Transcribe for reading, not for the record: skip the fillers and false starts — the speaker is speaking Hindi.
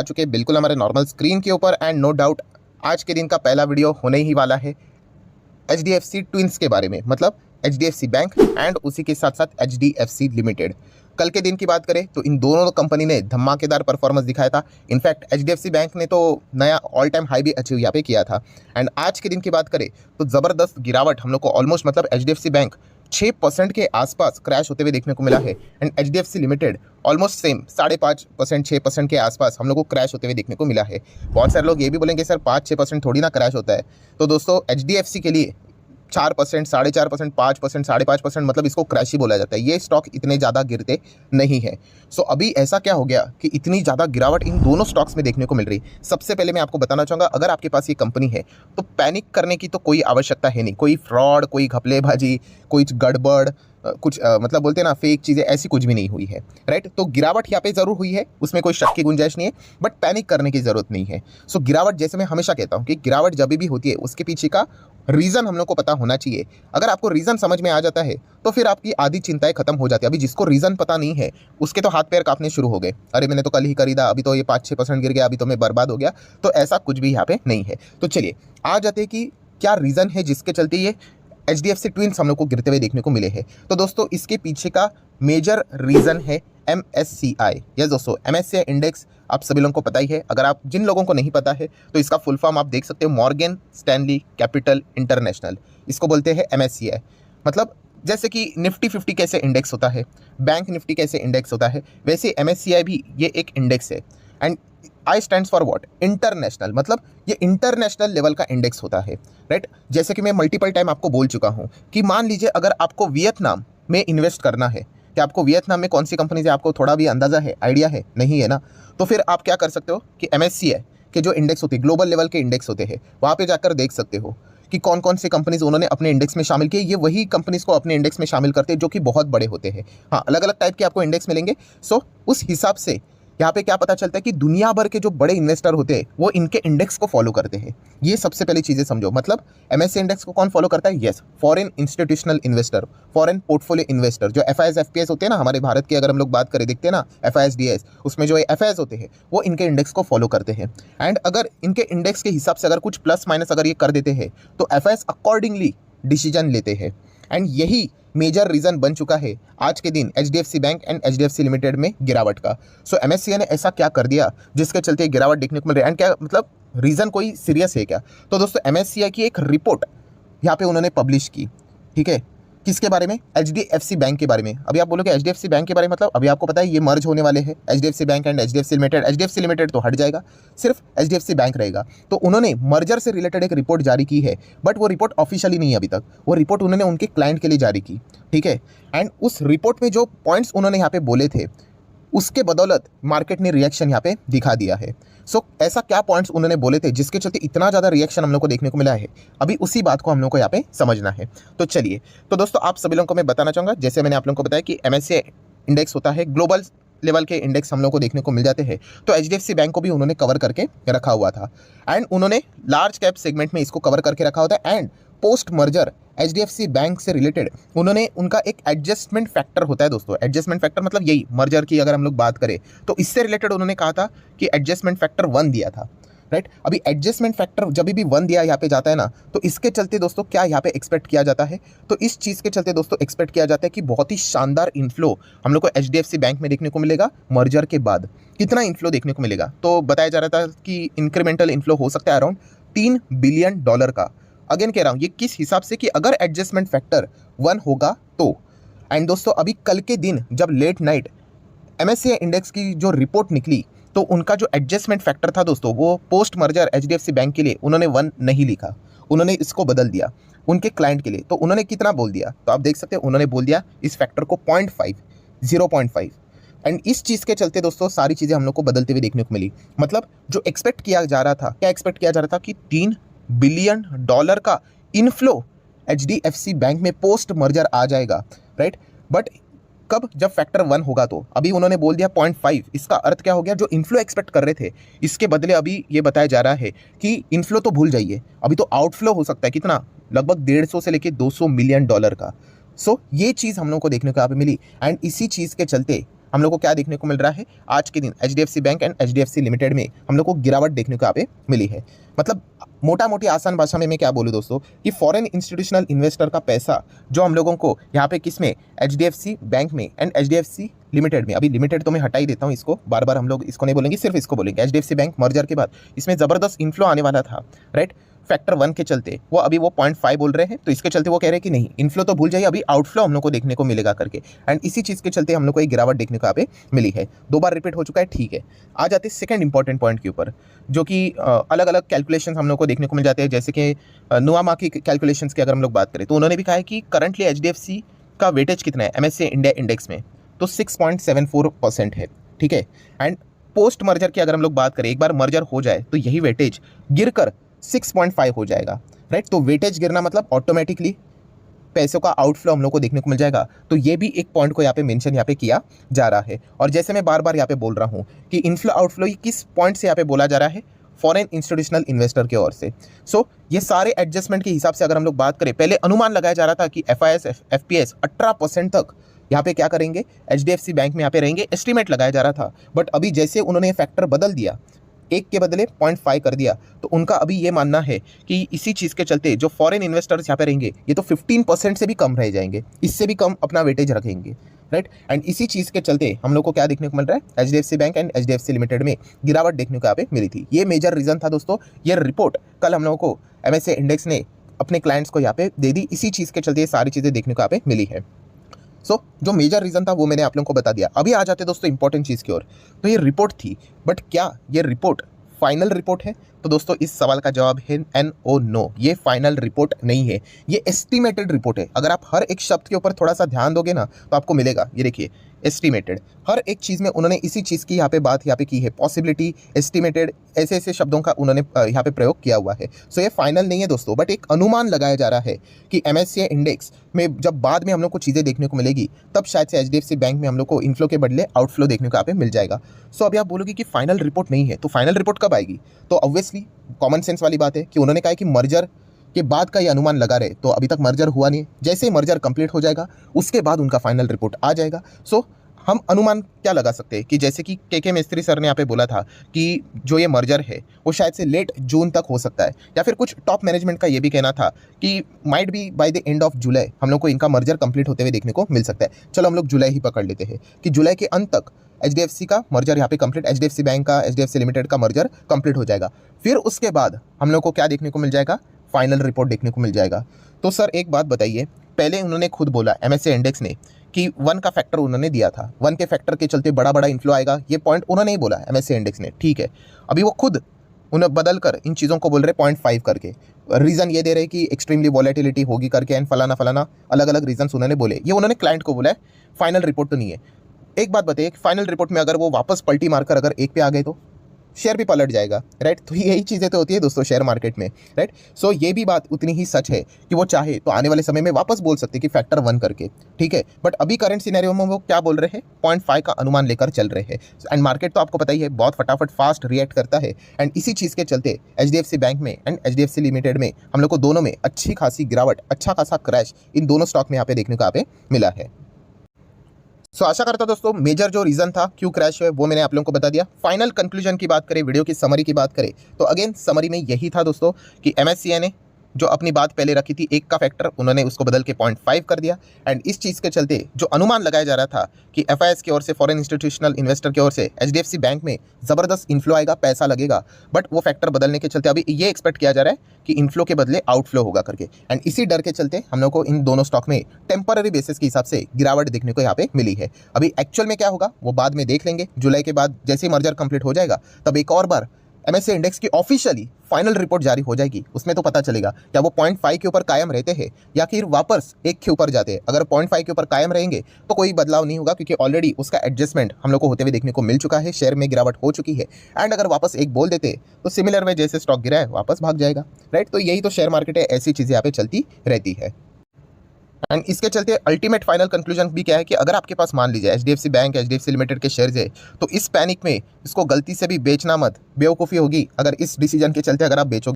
चुके हैं बिल्कुल हमारे नॉर्मल स्क्रीन के ऊपर। एंड नो डाउट आज के दिन का पहला वीडियो होने ही वाला है HDFC ट्विंस के बारे में, मतलब HDFC बैंक एंड उसी के साथ साथ HDFC लिमिटेड। कल के दिन की बात करें तो इन दोनों कंपनी ने धमाकेदार परफॉर्मेंस दिखाया था। इनफैक्ट HDFC बैंक ने तो नया ऑल टाइम हाई भी अचीव यहाँ पे किया था। एंड आज के दिन की बात करें तो ज़बरदस्त गिरावट हम लोग को ऑलमोस्ट, मतलब HDFC बैंक 6% के आसपास क्रैश होते हुए देखने को मिला है। And HDFC limited almost same 5.5% 6% के आसपास हम लोग को क्रैश होते हुए देखने को मिला है। बहुत सारे लोग ये भी बोलेंगे सर 5-6% थोड़ी ना क्रैश होता है। तो दोस्तों HDFC के लिए 4%, 4.5%, 5%, 5.5%, मतलब इसको क्रैश ही बोला जाता है। ये स्टॉक इतने ज़्यादा गिरते नहीं है। सो अभी ऐसा क्या हो गया कि इतनी ज़्यादा गिरावट इन दोनों स्टॉक्स में देखने को मिल रही। सबसे पहले मैं आपको बताना चाहूँगा, अगर आपके पास ये कंपनी है तो पैनिक करने की तो कोई आवश्यकता है नहीं। कोई फ्रॉड, कोई घपलेबाजी, कोई गड़बड़, कुछ मतलब बोलते हैं ना फेक चीज़ें, ऐसी कुछ भी नहीं हुई है, राइट। तो गिरावट यहाँ पे ज़रूर हुई है, उसमें कोई शक की गुंजाइश नहीं है, बट पैनिक करने की ज़रूरत नहीं है। सो गिरावट, जैसे मैं हमेशा कहता हूँ कि गिरावट जब भी होती है उसके पीछे का रीज़न हम लोग को पता होना चाहिए। अगर आपको रीज़न समझ में आ जाता है तो फिर आपकी आधी चिंताएं खत्म हो जाती है। अभी जिसको रीज़न पता नहीं है उसके तो हाथ पैर कांपने शुरू हो गए, अरे मैंने तो कल ही खरीदा, अभी तो ये 5-6% गिर गया, अभी तो मैं बर्बाद हो गया। तो ऐसा कुछ भी यहाँ पे नहीं है। तो चलिए आ जाते हैं कि क्या रीज़न है जिसके चलते ये HDFC ट्विंस हम लोग को गिरते हुए देखने को मिले हैं। तो दोस्तों इसके पीछे का मेजर रीज़न है MSCI। यस दोस्तों, MSCI इंडेक्स आप सभी लोगों को पता ही है। अगर आप जिन लोगों को नहीं पता है तो इसका फुल फॉर्म आप देख सकते हो, मॉर्गन स्टैनली कैपिटल इंटरनेशनल, इसको बोलते हैं MSCI। मतलब जैसे कि निफ्टी 50 कैसे इंडेक्स होता है, बैंक निफ्टी कैसे इंडेक्स होता है, वैसे MSCI भी ये एक इंडेक्स है। And I stands for what, international, मतलब ये इंटरनेशनल लेवल का इंडेक्स होता है, राइट। जैसे कि मैं मल्टीपल टाइम आपको बोल चुका हूँ कि मान लीजिए अगर आपको वियतनाम में इन्वेस्ट करना है, कि आपको वियतनाम में कौन सी कंपनी से आपको थोड़ा भी अंदाज़ा है, आइडिया है, नहीं है ना, तो फिर आप क्या कर सकते हो कि MSCI के जो इंडेक्स होते हैं, ग्लोबल लेवल के इंडेक्स होते हैं, वहाँ पे जाकर देख सकते हो कि कौन कौन से कंपनीज उन्होंने अपने इंडेक्स में शामिल किए। ये वही कंपनीज को अपने इंडेक्स में शामिल करते हैं जो कि बहुत बड़े होते हैं। हाँ, अलग अलग टाइप के आपको इंडेक्स मिलेंगे। सो उस हिसाब से यहाँ पे क्या पता चलता है कि दुनिया भर के जो बड़े इन्वेस्टर होते हैं वो इनके इंडेक्स को फॉलो करते हैं। ये सबसे पहली चीज़ें समझो। मतलब MSCI इंडेक्स को कौन फॉलो करता है? Yes, foreign institutional investor, foreign portfolio investor. जो FIS FPS होते हैं ना हमारे भारत की, अगर हम लोग बात करें, देखते हैं ना FIS DIS, उसमें जो FIS होते हैं वो इनके इंडेक्स को फॉलो करते हैं। एंड अगर इनके इंडेक्स के हिसाब से अगर कुछ प्लस माइनस अगर ये कर देते हैं तो FIS अकॉर्डिंगली डिसीजन लेते हैं। एंड यही मेजर रीज़न बन चुका है आज के दिन HDFC bank and HDFC limited में गिरावट का। सो MSCI ने ऐसा क्या कर दिया जिसके चलते गिरावट देखने को मिल रही है। एंड क्या मतलब रीज़न कोई सीरियस है क्या? तो दोस्तों MSCI की एक रिपोर्ट यहाँ पे उन्होंने पब्लिश की, ठीक है, किसके बारे में? HDFC बैंक के बारे में। अभी आप बोलोगे HDFC बैंक के बारे में, मतलब अभी आपको पता है ये मर्ज होने वाले हैं HDFC bank and HDFC limited. HDFC limited तो हट जाएगा, सिर्फ HDFC बैंक रहेगा। तो उन्होंने मर्जर से रिलेटेड एक रिपोर्ट जारी की है, बट वो रिपोर्ट ऑफिशियली नहीं है अभी तक। वो रिपोर्ट उन्होंने उनके क्लाइंट के लिए जारी की, ठीक है। एंड उस रिपोर्ट में जो पॉइंट्स उन्होंने यहाँ पे बोले थे उसके बदौलत मार्केट ने रिएक्शन यहाँ पे दिखा दिया है। सो ऐसा क्या पॉइंट्स उन्होंने बोले थे जिसके चलते इतना ज़्यादा रिएक्शन हम लोग को देखने को मिला है? अभी उसी बात को हम लोग को यहाँ पे समझना है। तो चलिए, तो दोस्तों आप सभी लोगों को मैं बताना चाहूँगा, जैसे मैंने आप लोगों को बताया कि MSCI इंडेक्स होता है, ग्लोबल लेवल के इंडेक्स हम लोग को देखने को मिल जाते हैं। तो HDFC बैंक को भी उन्होंने कवर करके रखा हुआ था। एंड उन्होंने लार्ज कैप सेगमेंट में इसको कवर करके रखा होता है। And post merger HDFC bank से रिलेटेड उन्होंने उनका एक एडजस्टमेंट फैक्टर होता है दोस्तों। एडजस्टमेंट फैक्टर मतलब यही मर्जर की अगर हम लोग बात करें तो इससे रिलेटेड उन्होंने कहा था कि एडजस्टमेंट फैक्टर 1 दिया था, राइट। अभी एडजस्टमेंट फैक्टर जब भी 1 दिया यहाँ पे जाता है ना, तो इसके चलते दोस्तों क्या यहाँ पे एक्सपेक्ट किया जाता है? तो इस चीज़ के चलते दोस्तों एक्सपेक्ट किया जाता है कि बहुत ही शानदार इन्फ्लो हम लोग को HDFC बैंक में देखने को मिलेगा मर्जर के बाद। कितना इन्फ्लो देखने को मिलेगा? तो बताया जा रहा था कि इंक्रीमेंटल इन्फ्लो हो सकता है अराउंड $3 बिलियन का। अगेन कह रहा हूँ, ये किस हिसाब से कि अगर एडजस्टमेंट फैक्टर 1 होगा तो। एंड दोस्तों अभी कल के दिन जब लेट नाइट MSCI इंडेक्स की जो रिपोर्ट निकली तो उनका जो एडजस्टमेंट फैक्टर था दोस्तों, वो पोस्ट मर्जर HDFC बैंक के लिए उन्होंने 1 नहीं लिखा, उन्होंने इसको बदल दिया उनके क्लाइंट के लिए। तो उन्होंने कितना बोल दिया? तो आप देख सकते हैं उन्होंने बोल दिया इस फैक्टर को 0.5। एंड इस चीज़ के चलते दोस्तों सारी चीज़ें हम लोग को बदलते हुए देखने को मिली। मतलब जो एक्सपेक्ट किया जा रहा था, क्या एक्सपेक्ट किया जा रहा था कि $3 बिलियन का इन्फ्लो HDFC बैंक में पोस्ट मर्जर आ जाएगा, राइट। बट कब? जब फैक्टर 1 होगा। तो अभी उन्होंने बोल दिया 0.5। इसका अर्थ क्या हो गया? जो इन्फ्लो एक्सपेक्ट कर रहे थे इसके बदले अभी ये बताया जा रहा है कि इन्फ्लो तो भूल जाइए, अभी तो आउटफ्लो हो सकता है। कितना? लगभग 150 से लेके $200 मिलियन का। सो ये चीज़ हम लोग को देखने को यहाँ पे मिली। एंड इसी चीज़ के चलते हम लोग को क्या देखने को मिल रहा है, आज के दिन HDFC bank and HDFC limited में हम लोग को गिरावट देखने को यहाँ पे मिली है। मतलब मोटा मोटी आसान भाषा में मैं क्या बोलूँ दोस्तों कि फॉरेन इंस्टीट्यूशनल इन्वेस्टर का पैसा जो हम लोगों को यहाँ पे किस में, एचडीएफसी बैंक में एंड एचडीएफसी लिमिटेड में, अभी लिमिटेड तो मैं हटा ही देता हूँ इसको, बार बार हम लोग इसको नहीं बोलेंगे, सिर्फ इसको बोलेंगे। एचडीएफसी बैंक मर्जर के बाद इसमें ज़बरदस्त इन्फ्लो आने वाला था, राइट। फैक्टर 1 के चलते वो अभी वो 0.5 बोल रहे हैं, तो इसके चलते वो कह रहे हैं कि नहीं इनफ्लो तो भूल जाइए, अभी आउटफ्लो हम लोग को देखने को मिलेगा करके। एंड इसी चीज़ के चलते हम लोग को एक गिरावट देखने को यहाँ पे मिली है। 2 बार रिपीट हो चुका है, ठीक है। आ जाते सेकंड इंपॉर्टेंट पॉइंट के ऊपर, जो कि अलग अलग कैलकुलेशन हम लोग को देखने को मिल जाते हैं। जैसे कि नुआमा की कैलकुलेशंस की अगर हम लोग बात करें तो उन्होंने भी कहा है कि करंटली एचडीएफसी का वेटेज कितना है एमएससीआई इंडिया इंडेक्स में, तो 6.74% है, ठीक है। एंड पोस्ट मर्जर की अगर हम लोग बात करें, एक बार मर्जर हो जाए तो यही वेटेज गिरकर 6.5 हो जाएगा, राइट। तो वेटेज गिरना मतलब ऑटोमेटिकली पैसों का आउटफ्लो हम लोग को देखने को मिल जाएगा। तो ये भी एक पॉइंट को यहाँ पे मेंशन यहाँ पे किया जा रहा है। और जैसे मैं बार बार यहाँ पे बोल रहा हूँ कि इनफ्लो आउटफ्लो किस पॉइंट से यहाँ पे बोला जा रहा है, फॉरेन इंस्टीट्यूशनल इन्वेस्टर की ओर से। सो ये सारे एडजस्टमेंट के हिसाब से अगर हम लोग बात करें, पहले अनुमान लगाया जा रहा था कि एफआईएस एफपीएस 18% तक यहाँ पे क्या करेंगे, एचडीएफसी बैंक में यहाँ पे रहेंगे, एस्टीमेट लगाया जा रहा था। बट अभी जैसे उन्होंने फैक्टर बदल दिया, 1 के बदले 0.5 कर दिया, तो उनका अभी ये मानना है कि इसी चीज़ के चलते जो फॉरेन इन्वेस्टर्स यहाँ पे रहेंगे ये तो 15% से भी कम रह जाएंगे, इससे भी कम अपना वेटेज रखेंगे, राइट। एंड इसी चीज़ के चलते हम लोग को क्या देखने को मिल रहा है, HDFC bank and HDFC limited में गिरावट देखने को यहाँ पे मिली थी। ये मेजर रीज़न था दोस्तों। ये रिपोर्ट कल हम लोगों को एमएससीआई इंडेक्स ने अपने क्लाइंट्स को यहाँ पे दे दी, इसी चीज़ के चलते ये सारी चीज़ें देखने को यहाँ पे मिली है। सो जो मेजर रीज़न था वो मैंने आप लोगों को बता दिया। अभी आ जाते दोस्तों इंपॉर्टेंट चीज़ की ओर। तो ये रिपोर्ट थी, बट क्या ये रिपोर्ट फाइनल रिपोर्ट है? तो दोस्तों इस सवाल का जवाब है एन ओ नो, ये फाइनल रिपोर्ट नहीं है, ये एस्टिमेटेड रिपोर्ट है। अगर आप हर एक शब्द के ऊपर थोड़ा सा ध्यान दोगे ना तो आपको मिलेगा, ये देखिए एस्टिमेटेड, हर एक चीज़ में उन्होंने इसी चीज़ की यहाँ पे बात यहाँ पे की है, पॉसिबिलिटी, एस्टिमेटेड, ऐसे ऐसे शब्दों का उन्होंने यहाँ पे प्रयोग किया हुआ है। सो ये फाइनल नहीं है दोस्तों, बट एक अनुमान लगाया जा रहा है कि एमएससीआई इंडेक्स में जब बाद में हम लोग को चीज़ें देखने को मिलेगी तब शायद से एचडीएफसी बैंक में हम लोग को इनफ्लो के बदले आउटफ्लो देखने को यहाँ पे मिल जाएगा। सो अभी आप बोलोगे कि फाइनल रिपोर्ट नहीं है, तो फाइनल रिपोर्ट कब आएगी? तो ऑब्वियसली कॉमन सेंस वाली बात है कि उन्होंने कहा कि मर्जर के बाद का ये अनुमान लगा रहे, तो अभी तक मर्जर हुआ नहीं है। जैसे ही मर्जर कंप्लीट हो जाएगा उसके बाद उनका फाइनल रिपोर्ट आ जाएगा। सो हम अनुमान क्या लगा सकते हैं कि जैसे कि के मिस्त्री सर ने यहाँ पे बोला था कि जो ये मर्जर है वो शायद से लेट जून तक हो सकता है, या फिर कुछ टॉप मैनेजमेंट का ये भी कहना था कि might be by the end of July हम लोग को इनका मर्जर कंप्लीट होते हुए देखने को मिल सकता है। चलो हम लोग जुलाई ही पकड़ लेते हैं कि जुलाई के अंत तक एचडीएफसी का मर्जर यहाँ पे कंप्लीट, एचडीएफसी बैंक का, एचडीएफसी लिमिटेड का मर्जर कंप्लीट हो जाएगा। फिर उसके बाद हम लोग को क्या देखने को मिल जाएगा, फाइनल रिपोर्ट देखने को मिल जाएगा। तो सर एक बात बताइए, पहले उन्होंने खुद बोला एमएससीआई इंडेक्स ने कि 1 का फैक्टर उन्होंने दिया था, 1 के फैक्टर के चलते बड़ा बड़ा इन्फ्लो आएगा, ये पॉइंट उन्होंने ही बोला एमएससीआई इंडेक्स ने, ठीक है। अभी वो खुद उन्हें बदल कर इन चीज़ों को बोल रहे 0.5 करके, रीज़न ये दे रहे कि एक्सट्रीमली वॉलेटिलिटी होगी करके, एंड फलाना फलाना अलग अलग रीजंस उन्होंने बोले। ये उन्होंने क्लाइंट को बोला है, फाइनल रिपोर्ट तो नहीं है। एक बात बताइए, फाइनल रिपोर्ट में अगर वो वापस पलटी मारकर अगर 1 पे आ गए तो शेयर भी पलट जाएगा, राइट। तो यही चीज़ें तो होती है दोस्तों शेयर मार्केट में, राइट। सो ये भी बात उतनी ही सच है कि वो चाहे तो आने वाले समय में वापस बोल सकते कि फैक्टर 1 करके, ठीक है। बट अभी करंट सिनेरियो में वो क्या बोल रहे हैं, 0.5 का अनुमान लेकर चल रहे हैं। एंड मार्केट तो आपको पता ही है बहुत फटाफट फास्ट रिएक्ट करता है। एंड इसी चीज़ के चलते एचडीएफसी बैंक में एंड एचडीएफसी लिमिटेड में हम लोग को दोनों में अच्छी खासी गिरावट, अच्छा खासा क्रैश इन दोनों स्टॉक में यहाँ पे देखने को यहाँ पे मिला है। सो आशा करता दोस्तों मेजर जो रीज़न था क्यों क्रैश है वो मैंने आप लोगों को बता दिया। फाइनल कंक्लूजन की बात करें, वीडियो की समरी की बात करें तो अगेन समरी में यही था दोस्तों कि एमएससीआई ने जो अपनी बात पहले रखी थी 1 का फैक्टर, उन्होंने उसको बदल के 0.5 कर दिया। एंड इस चीज़ के चलते जो अनुमान लगाया जा रहा था कि एफआईएस की ओर से, फॉरेन इंस्टीट्यूशनल इन्वेस्टर की ओर से एचडीएफसी बैंक में ज़बरदस्त इन्फ्लो आएगा, पैसा लगेगा, बट वो फैक्टर बदलने के चलते अभी ये एक्सपेक्ट किया जा रहा है कि इन्फ्लो के बदले आउटफ्लो होगा करके। एंड इसी डर के चलते हम लोग को इन दोनों स्टॉक में टेम्पररी बेसिस के हिसाब से गिरावट देखने को यहाँ पे मिली है। अभी एक्चुअल में क्या होगा वो बाद में देख लेंगे। जुलाई के बाद जैसे ही मर्जर कंप्लीट हो जाएगा तब एक और बार एमएससीआई इंडेक्स की ऑफिशियली फाइनल रिपोर्ट जारी हो जाएगी, उसमें तो पता चलेगा क्या वो 0.5 के ऊपर कायम रहते हैं या फिर वापस 1 के ऊपर जाते हैं। अगर 0.5 के ऊपर कायम रहेंगे तो कोई बदलाव नहीं होगा, क्योंकि ऑलरेडी उसका एडजस्टमेंट हम लोग को होते हुए देखने को मिल चुका है, शेयर में गिरावट हो चुकी है। एंड अगर वापस 1 बोल देते तो सिमिलर वे जैसे स्टॉक गिरा है वापस भाग जाएगा, राइट। तो यही तो शेयर मार्केट है, ऐसी चीज़ें यहाँ पे चलती रहती है। एंड इसके चलते अल्टीमेट फाइनल कंक्लूजन भी क्या है कि अगर आपके पास मान लीजिए एचडीएफसी बैंक, एचडीएफसी लिमिटेड के शेयर्स है तो इस पैनिक में इसको गलती से भी बेचना मत, बेवकूफ़ी होगी अगर इस डिसीजन के चलते अगर आप बेचोगे।